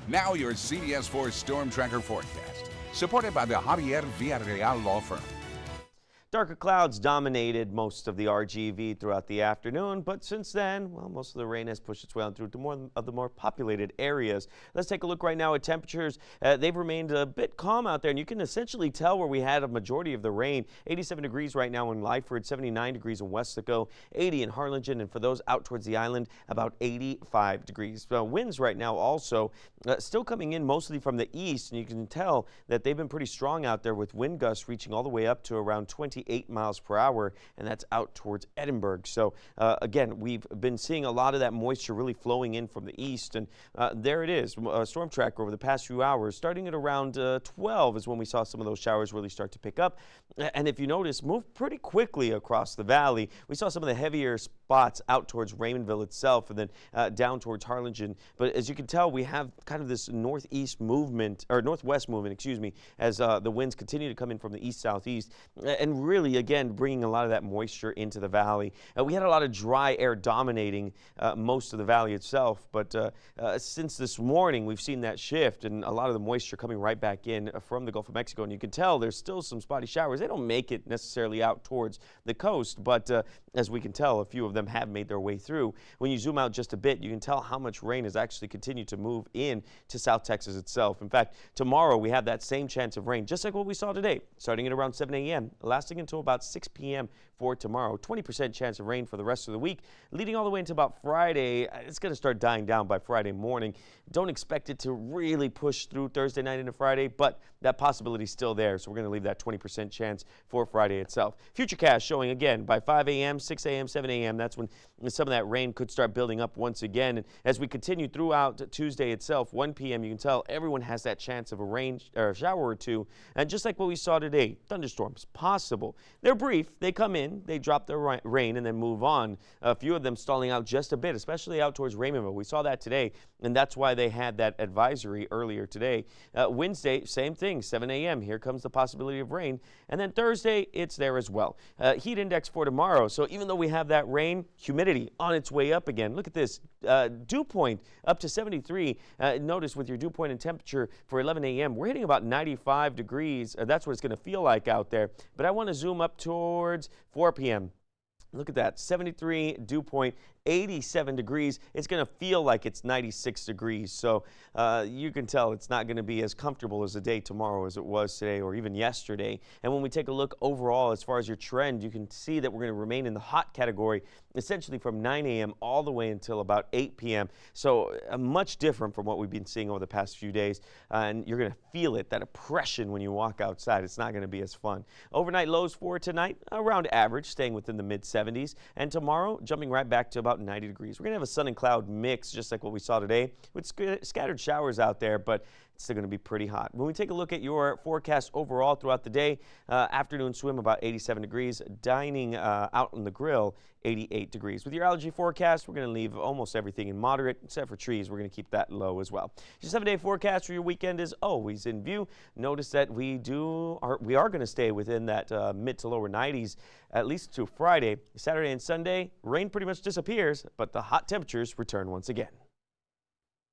Now your CBS 4 Storm Tracker forecast, supported by the Javier Villarreal Law Firm. Darker clouds dominated most of the RGV throughout the afternoon, but since then, well, most of the rain has pushed its way on through to more of the more populated areas. Let's take a look right now at temperatures. They've remained a bit calm out there, and you can essentially tell where we had a majority of the rain. 87 degrees right now in Lyford, 79 degrees in Westaco, 80 in Harlingen, and for those out towards the island, about 85 degrees. Winds right now also still coming in mostly from the east, and you can tell that they've been pretty strong out there with wind gusts reaching all the way up to around 28 miles per hour, and that's out towards Edinburgh. So again, we've been seeing a lot of that moisture really flowing in from the east, and there it is. Storm tracker over the past few hours, starting at around 12 is when we saw some of those showers really start to pick up. And if you notice, moved pretty quickly across the valley. We saw some of the heavier spots out towards Raymondville itself, and then down towards Harlingen. But as you can tell, we have kind of this northeast movement, or northwest movement, excuse me, as the winds continue to come in from the east-southeast, and really, again, bringing a lot of that moisture into the valley. We had a lot of dry air dominating most of the valley itself, but since this morning, we've seen that shift, and a lot of the moisture coming right back in from the Gulf of Mexico. And you can tell there's still some spotty showers. They don't make it necessarily out towards the coast, but as we can tell, a few of them have made their way through. When you zoom out just a bit, you can tell how much rain has actually continued to move in to South Texas itself. In fact, tomorrow we have that same chance of rain, just like what we saw today, starting at around 7 a.m., lasting until about 6 p.m. for tomorrow. 20% chance of rain for the rest of the week, leading all the way into about Friday. It's going to start dying down by Friday morning. Don't expect it to really push through Thursday night into Friday, but that possibility is still there, so we're going to leave that 20% chance for Friday itself. Futurecast showing again by 5 a.m., 6 a.m., 7 a.m. That's when some of that rain could start building up once again. And as we continue throughout Tuesday itself, 1 p.m., you can tell everyone has that chance of a rain or a shower or two. And just like what we saw today, thunderstorms possible. They're brief. They come in, they drop their rain, and then move on. A few of them stalling out just a bit, especially out towards Raymondville. We saw that today, and that's why they had that advisory earlier today. Wednesday, same thing, 7 a.m. Here comes the possibility of rain. And then Thursday, it's there as well. Heat index for tomorrow. So even though we have that rain, humidity on its way up again. Look at this. Dew point up to 73. Notice with your dew point and temperature for 11 a.m., we're hitting about 95 degrees. That's what it's going to feel like out there. But I want to zoom up towards 4 p.m. Look at that, 73 dew point, 87 degrees. It's going to feel like it's 96 degrees. So you can tell it's not going to be as comfortable as the day tomorrow as it was today or even yesterday. And when we take a look overall as far as your trend, you can see that we're going to remain in the hot category essentially from 9 a.m. all the way until about 8 p.m. So much different from what we've been seeing over the past few days. And you're going to feel it, that oppression when you walk outside. It's not going to be as fun. Overnight lows for tonight, around average, staying within the mid-70s. And tomorrow, jumping right back to about 90 degrees. We're going to have a sun and cloud mix, just like what we saw today, with scattered showers out there, but it's still going to be pretty hot. When we take a look at your forecast overall throughout the day, afternoon swim about 87 degrees, dining out on the grill 88 degrees. With your allergy forecast, we're going to leave almost everything in moderate, except for trees. We're going to keep that low as well. Your 7-day forecast for your weekend is always in view. Notice that we are going to stay within that mid to lower 90s at least to Friday. Saturday and Sunday, rain pretty much disappears, but the hot temperatures return once again.